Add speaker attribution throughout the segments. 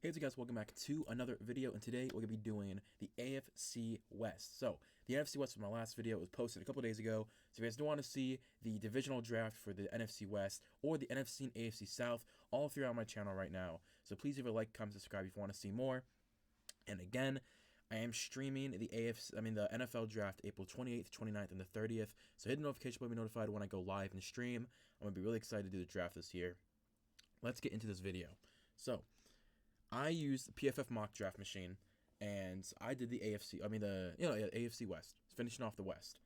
Speaker 1: Hey what's up guys, welcome back to another video, and today we're going to be doing the AFC West. So, the NFC West was my last video. It was posted a couple days ago. So if you guys don't want to see the divisional draft for the NFC West or the NFC and AFC South, all three are on my channel right now. So please leave a like, comment, subscribe if you want to see more. And again, I am streaming the the NFL draft April 28th, 29th, and the 30th. So hit the notification bell to be notified when I go live and stream. I'm going to be really excited to do the draft this year. Let's get into this video. So, I used the PFF mock draft machine, and I did the AFC West, finishing off the West.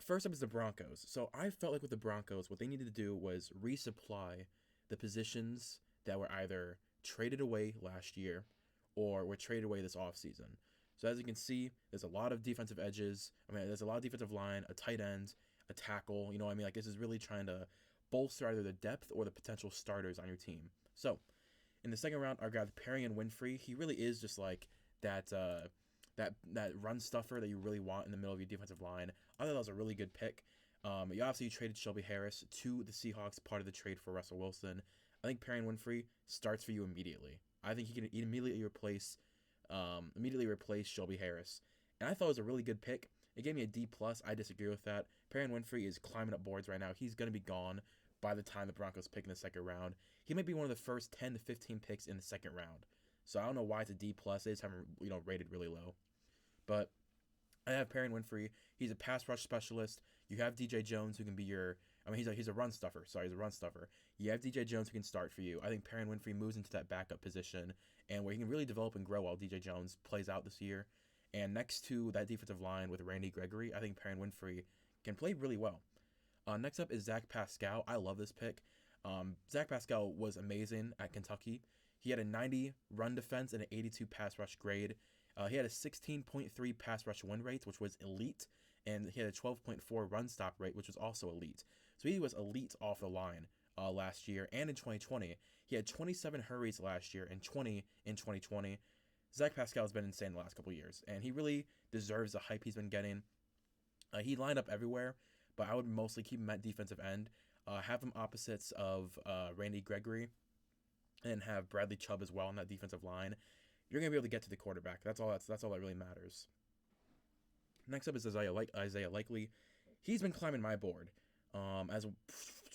Speaker 1: First up is the Broncos. So I felt like with the Broncos, what they needed to do was resupply the positions that were either traded away last year or were traded away this offseason. So as you can see, there's a lot of defensive edges. There's a lot of defensive line, a tight end, a tackle. This is really trying to bolster either the depth or the potential starters on your team. So in the second round, I grabbed Perrion Winfrey. He really is just like that run stuffer that you really want in the middle of your defensive line. I thought that was a really good pick. You traded Shelby Harris to the Seahawks, part of the trade for Russell Wilson. I think Perrion Winfrey starts for you immediately. I think he can immediately replace Shelby Harris. And I thought it was a really good pick. It gave me a D+. I disagree with that. Perrion Winfrey is climbing up boards right now. He's going to be gone by the time the Broncos pick in the second round. He might be one of the first 10 to 15 picks in the second round. So I don't know why it's a D+. They just haven't, rated really low. But I have Perrion Winfrey. He's a pass rush specialist. You have DJ Jones, who can be he's a run stuffer. Sorry, he's a run stuffer. You have DJ Jones, who can start for you. I think Perrion Winfrey moves into that backup position, and where he can really develop and grow while DJ Jones plays out this year. And next to that defensive line with Randy Gregory, I think Perrion Winfrey can play really well. Next up is Zach Pascal. I love this pick. Zach Pascal was amazing at Kentucky. He had a 90 run defense and an 82 pass rush grade. He had a 16.3 pass rush win rate, which was elite, and he had a 12.4 run stop rate, which was also elite. So he was elite off the line last year and in 2020. He had 27 hurries last year and 20 in 2020. Zach Pascal has been insane the last couple of years, and he really deserves the hype he's been getting. He lined up everywhere, but I would mostly keep him at defensive end. Have him opposites of Randy Gregory, and have Bradley Chubb as well on that defensive line. You're gonna be able to get to the quarterback. That's all that really matters. Next up is Isaiah Likely. He's been climbing my board as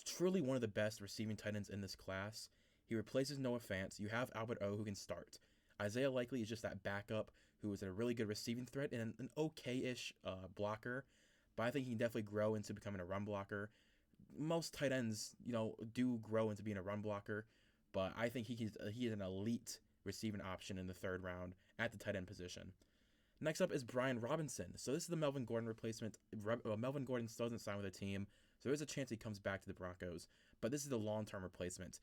Speaker 1: truly one of the best receiving tight ends in this class. He replaces Noah Fant. You have Albert O, who can start. Isaiah Likely is just that backup who is a really good receiving threat and an okay-ish blocker. But I think he can definitely grow into becoming a run blocker. Most tight ends, do grow into being a run blocker, but I think he is an elite receiving option in the third round at the tight end position. Next up is Brian Robinson. So this is the Melvin Gordon replacement. Melvin Gordon still doesn't sign with the team, so there's a chance he comes back to the Broncos. But this is the long-term replacement.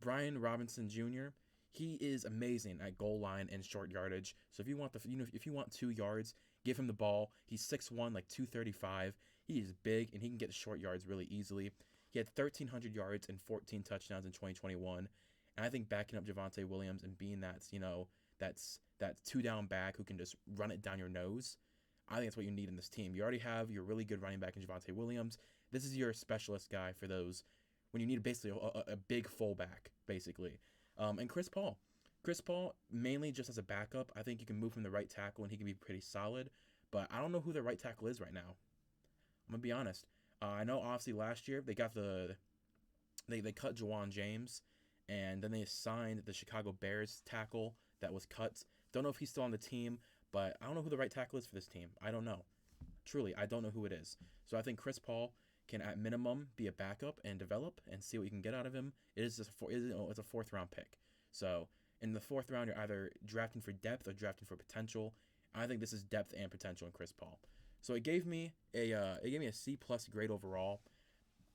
Speaker 1: Brian Robinson Jr., he is amazing at goal line and short yardage. So if you want 2 yards, give him the ball. He's 6'1", like 235. He is big, and he can get short yards really easily. He had 1,300 yards and 14 touchdowns in 2021. And I think backing up Javonte Williams and being that 2-down back who can just run it down your nose, I think that's what you need in this team. You already have your really good running back in Javonte Williams. This is your specialist guy for those when you need basically a big fullback, basically. And Chris Paul, mainly just as a backup. I think you can move him to right tackle and he can be pretty solid. But I don't know who their right tackle is right now. I'm gonna be honest. I know obviously last year they got they cut Juwan James, and then they signed the Chicago Bears tackle that was cut. Don't know if he's still on the team, but I don't know who the right tackle is for this team. I don't know. Truly, I don't know who it is. So I think Chris Paul can at minimum be a backup and develop and see what you can get out of him. It's a 4th round pick. So in the 4th round, you're either drafting for depth or drafting for potential. I think this is depth and potential in Chris Paul. So it gave me a C+ grade overall.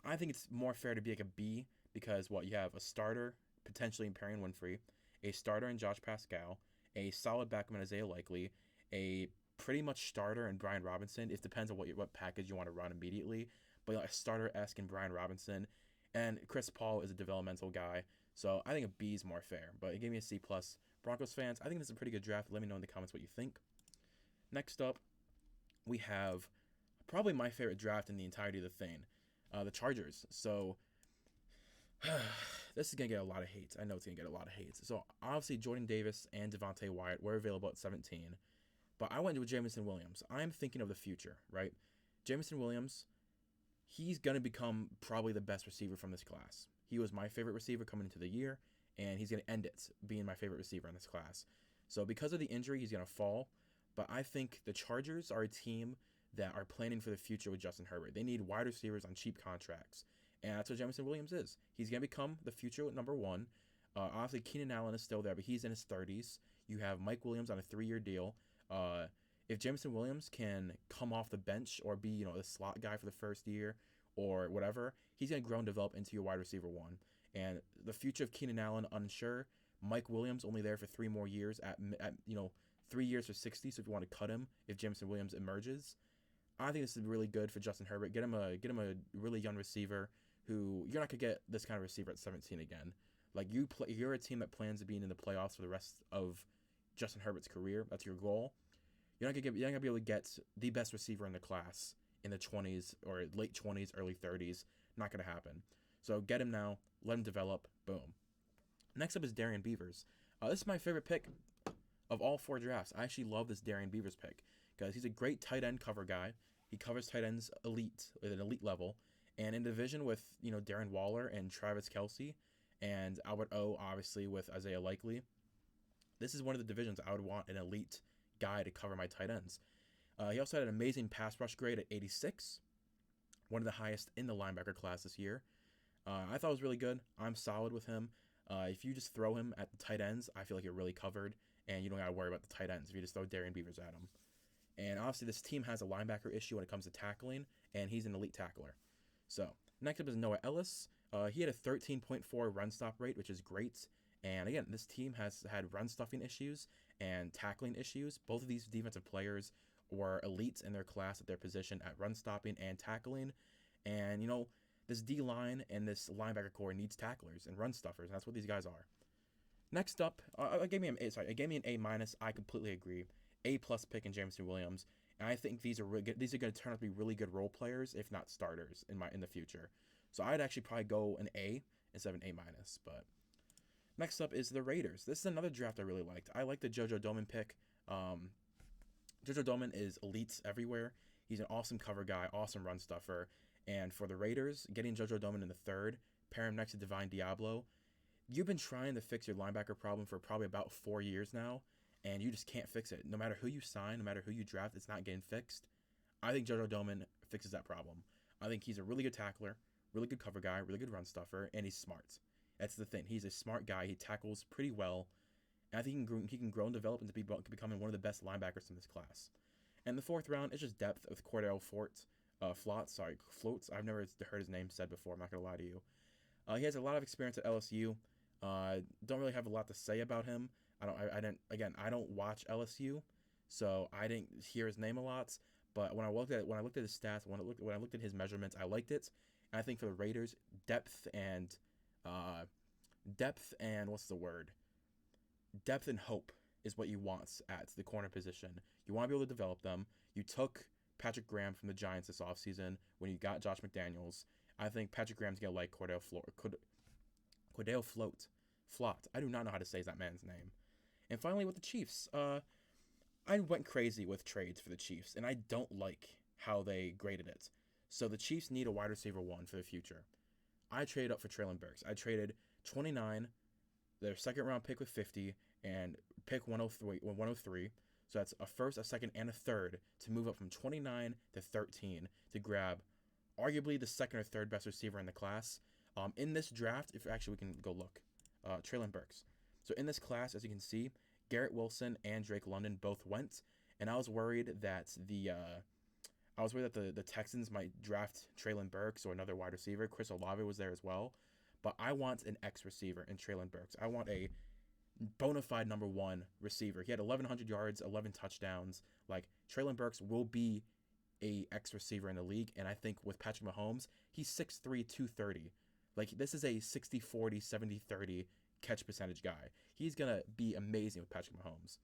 Speaker 1: I think it's more fair to be like a B because you have a starter potentially in Perrion Winfrey, a starter in Josh Pascal, a solid backup in Isaiah Likely, a pretty much starter in Brian Robinson. It depends on what package you want to run immediately, but a starter-esque in Brian Robinson, and Chris Paul is a developmental guy, so I think a B is more fair, but it gave me a C+. Broncos fans, I think this is a pretty good draft. Let me know in the comments what you think. Next up, we have probably my favorite draft in the entirety of the thing, the Chargers. So the this is going to get a lot of hate. I know it's going to get a lot of hate. So, obviously, Jordan Davis and Devontae Wyatt were available at 17. But I went with Jameson Williams. I'm thinking of the future, right? Jameson Williams, he's going to become probably the best receiver from this class. He was my favorite receiver coming into the year, and he's going to end it being my favorite receiver in this class. So because of the injury, he's going to fall. But I think the Chargers are a team that are planning for the future with Justin Herbert. They need wide receivers on cheap contracts. And that's what Jameson Williams is. He's going to become the future number one. Obviously, Keenan Allen is still there, but he's in his 30s. You have Mike Williams on a 3-year deal. If Jameson Williams can come off the bench or be, the slot guy for the first year or whatever, he's going to grow and develop into your wide receiver one. And the future of Keenan Allen, unsure. Mike Williams only there for 3 more years at 3 years for 60. So if you want to cut him, if Jameson Williams emerges, I think this is really good for Justin Herbert. Get him a really young receiver who you're not gonna get this kind of receiver at 17 again. Like you're a team that plans to be in the playoffs for the rest of Justin Herbert's career. That's your goal. You're not gonna be able to get the best receiver in the class in the 20s or late 20s, early 30s. Not gonna happen. So get him now. Let him develop. Boom. Next up is Darian Beavers. This is my favorite pick of all 4 drafts. I actually love this Darian Beavers pick because he's a great tight end cover guy. He covers tight ends at an elite level. And in division with, Darren Waller and Travis Kelce and Albert O, obviously, with Isaiah Likely, this is one of the divisions I would want an elite guy to cover my tight ends. He also had an amazing pass rush grade at 86, one of the highest in the linebacker class this year. I thought it was really good. I'm solid with him. If you just throw him at the tight ends, I feel like you're really covered, and you don't got to worry about the tight ends if you just throw Darian Beavers at him. And obviously, this team has a linebacker issue when it comes to tackling, and he's an elite tackler. So, next up is Noah Ellis. He had a 13.4 run stop rate, which is great. And again, this team has had run stuffing issues and tackling issues. Both of these defensive players were elites in their class at their position at run stopping and tackling. And, this D-line and this linebacker core needs tacklers and run stuffers, and that's what these guys are. Next up, I gave me an A-. I completely agree. A+ pick in Jameson Williams, and I think these are really good. These are going to turn out to be really good role players, if not starters, in the future. So I'd actually probably go an A instead of an A-. But next up is the Raiders. This is another draft I really liked. I like the JoJo Domann pick. JoJo Domann is elite everywhere. He's an awesome cover guy, awesome run stuffer. And for the Raiders, getting JoJo Domann in the 3rd, pair him next to Divine Diablo. You've been trying to fix your linebacker problem for probably about 4 years now, and you just can't fix it. No matter who you sign, no matter who you draft, it's not getting fixed. I think JoJo Domann fixes that problem. I think he's a really good tackler, really good cover guy, really good run stuffer, and he's smart. That's the thing. He's a smart guy. He tackles pretty well, and I think he can grow and develop into becoming one of the best linebackers in this class. And the 4th round is just depth with Cordell Floats. I've never heard his name said before. I'm not gonna lie to you. He has a lot of experience at LSU. Don't really have a lot to say about him. I don't watch LSU, so I didn't hear his name a lot. But when I looked at his stats, when I looked at his measurements, I liked it. And I think for the Raiders, depth and Depth and hope is what you want at the corner position. You want to be able to develop them. You took Patrick Graham from the Giants this offseason when you got Josh McDaniels. I think Patrick Graham's going to like Cordell Flott. I do not know how to say that man's name. And finally, with the Chiefs, I went crazy with trades for the Chiefs, and I don't like how they graded it. So the Chiefs need a wide receiver 1 for the future. I traded up for Treylon Burks. I traded 29, their 2nd round pick with 50, and pick 103. So that's a 1st, a 2nd, and a 3rd to move up from 29 to 13 to grab arguably the 2nd or 3rd best receiver in the class. In this draft, if actually we can go look, Treylon Burks. So in this class, as you can see, Garrett Wilson and Drake London both went, and I was worried that the Texans might draft Treylon Burks or another wide receiver. Chris Olave was there as well, but I want an X receiver in Treylon Burks. I want a bona fide number 1 receiver. He had 1,100 yards, 11 touchdowns. Like, Treylon Burks will be a X receiver in the league, and I think with Patrick Mahomes, he's 6'3", 230. Like, this is a 60-40, 70-30 catch percentage guy. He's going to be amazing with Patrick Mahomes.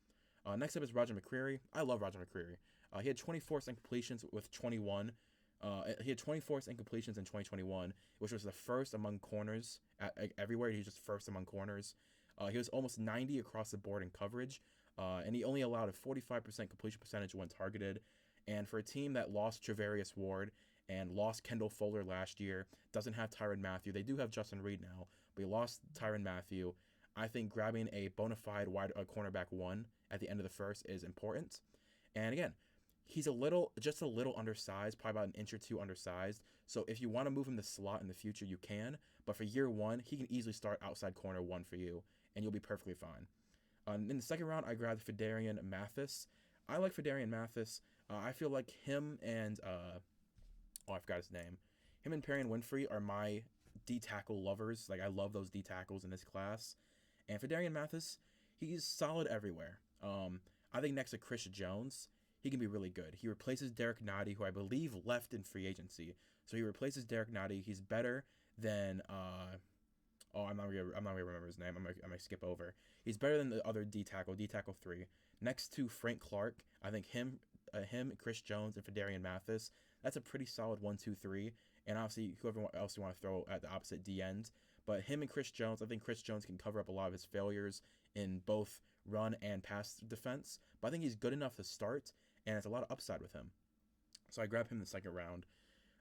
Speaker 1: Next up is Roger McCreary. I love Roger McCreary. He had 24 completions with 21. He had 24 incompletions in 2021, which was the first among corners everywhere. He was just first among corners. He was almost 90 across the board in coverage, and he only allowed a 45% completion percentage when targeted. And for a team that lost Travarius Ward and lost Kendall Fuller last year, doesn't have Tyrann Mathieu. They do have Justin Reed now, but he lost Tyrann Mathieu. I think grabbing a bona fide cornerback 1 at the end of the first is important. And again, he's just a little undersized, probably about an inch or two undersized. So if you want to move him to slot in the future, you can. But for year 1, he can easily start outside corner 1 for you, and you'll be perfectly fine. In the second round, I grabbed Phidarian Mathis. I like Phidarian Mathis. I feel like him and I forgot his name. Him and Perrion Winfrey are my D tackle lovers. Like, I love those D tackles in this class. And Phidarian Mathis, he's solid everywhere. I think next to Chris Jones, he can be really good. He replaces Derek Nottie, who I believe left in free agency. So he replaces Derek Nottie. He's better than I'm not gonna remember his name. I'm gonna skip over. He's better than the other D tackle 3. Next to Frank Clark, I think him, Chris Jones, and Phidarian Mathis. That's a pretty solid 1, 2, 3. And obviously, whoever else you want to throw at the opposite D end. But him and Chris Jones, I think Chris Jones can cover up a lot of his failures in both run and pass defense. But I think he's good enough to start, and it's a lot of upside with him. So I grabbed him in the second round.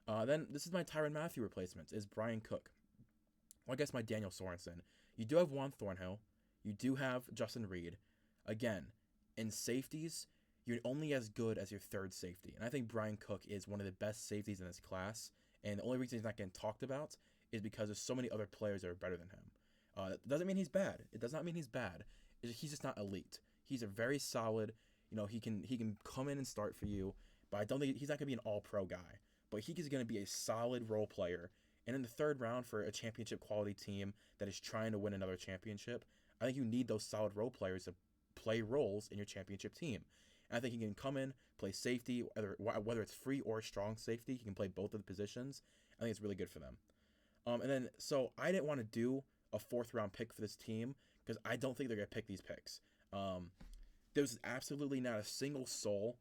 Speaker 1: Then this is my Tyrann Mathieu replacement, is Brian Cook. Well, I guess my Daniel Sorensen. You do have Juan Thornhill. You do have Justin Reed. Again, in safeties, you're only as good as your third safety. And I think Brian Cook is one of the best safeties in this class. And the only reason he's not getting talked about is because there's so many other players that are better than him. It doesn't mean he's bad. It does not mean he's bad. He's just not elite. He's a very solid, he can come in and start for you, but I don't think he's not going to be an all-pro guy. But he is going to be a solid role player. And in the third round for a championship quality team that is trying to win another championship, I think you need those solid role players to play roles in your championship team. And I think he can come in, play safety, whether it's free or strong safety. He can play both of the positions. I think it's really good for them. So I didn't want to do a 4th round pick for this team because I don't think they're going to pick these picks. There's absolutely not a single soul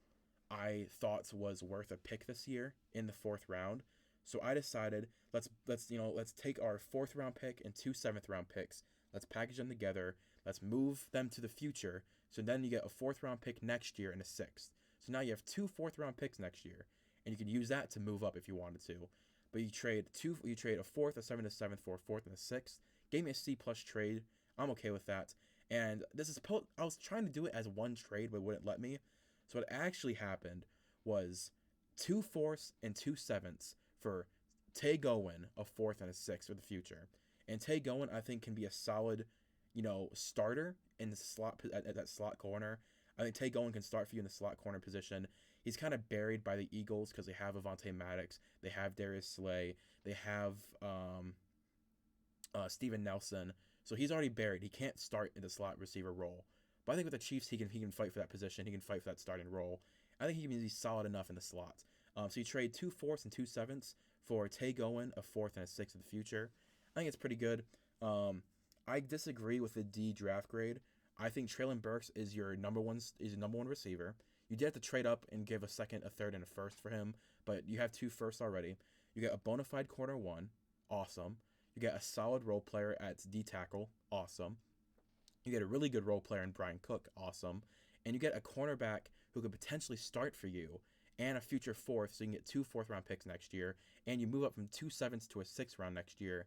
Speaker 1: I thought was worth a pick this year in the 4th round. So I decided let's take our 4th round pick and 2 7th round picks. Let's package them together. Let's move them to the future. So then you get a 4th round pick next year and a 6th. So now you have 2 4th round picks next year, and you can use that to move up if you wanted to. But you trade a 4th, a 7th, a 7th for a 4th and a 6th. Gave me a C+ trade. I'm okay with that. And I was trying to do it as one trade, but it wouldn't let me. So what actually happened was 2 4ths and 2 7ths for Tay Gowan, a 4th and a 6th for the future. And Tay Gowan, I think, can be a solid, starter in the slot at that slot corner. I think Tay Gowan can start for you in the slot corner position. He's kind of buried by the Eagles because they have Avonte Maddox, they have Darius Slay, they have Steven Nelson. So he's already buried. He can't start in the slot receiver role. But I think with the Chiefs, he can fight for that position. He can fight for that starting role. I think he can be solid enough in the slot. So you trade 2 4ths and 2 7ths for Tay Gowan, a 4th and a 6th of the future. I think it's pretty good. I disagree with the D draft grade. I think Treylon Burks is your number one receiver. You did have to trade up and give a 2nd, a 3rd, and a 1st for him, but you have 2 firsts already. You get a bona fide corner 1, awesome. You get a solid role player at D tackle, awesome. You get a really good role player in Brian Cook, awesome. And you get a cornerback who could potentially start for you and a future 4th, so you can get 2 4th round picks next year, and you move up from 2 7ths to a 6th round next year.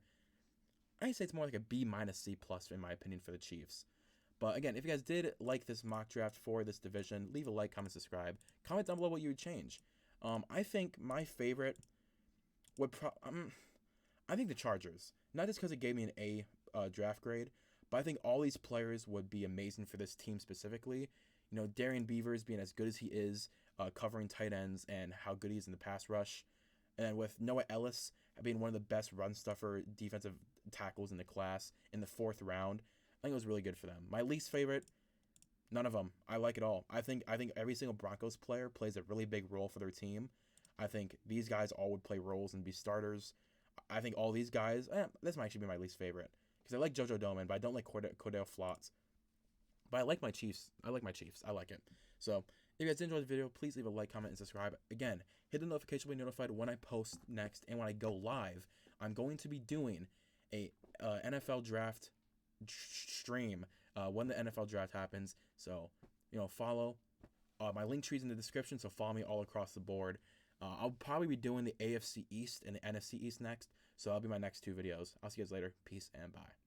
Speaker 1: I'd say it's more like a B- C+ in my opinion for the Chiefs. But again, if you guys did like this mock draft for this division, leave a like, comment, subscribe. Comment down below what you would change. I think my favorite would I think the Chargers. Not just because it gave me an A draft grade, but I think all these players would be amazing for this team specifically. Darian Beavers being as good as he is, covering tight ends, and how good he is in the pass rush. And with Noah Ellis being one of the best run stuffer defensive tackles in the class in the 4th round, I think it was really good for them. My least favorite, none of them. I like it all. I think every single Broncos player plays a really big role for their team. I think these guys all would play roles and be starters. I think all these guys, this might actually be my least favorite. Because I like JoJo Domann, but I don't like Cordell Flotz. But I like my Chiefs. I like it. So, If you guys did enjoy the video, please leave a like, comment, and subscribe. Again, hit the notification to be notified when I post next and when I go live. I'm going to be doing a NFL draft stream when the NFL draft happens. So, follow. My link tree's in the description, so follow me all across the board. I'll probably be doing the AFC East and the NFC East next, so that'll be my next 2 videos. I'll see you guys later. Peace and bye.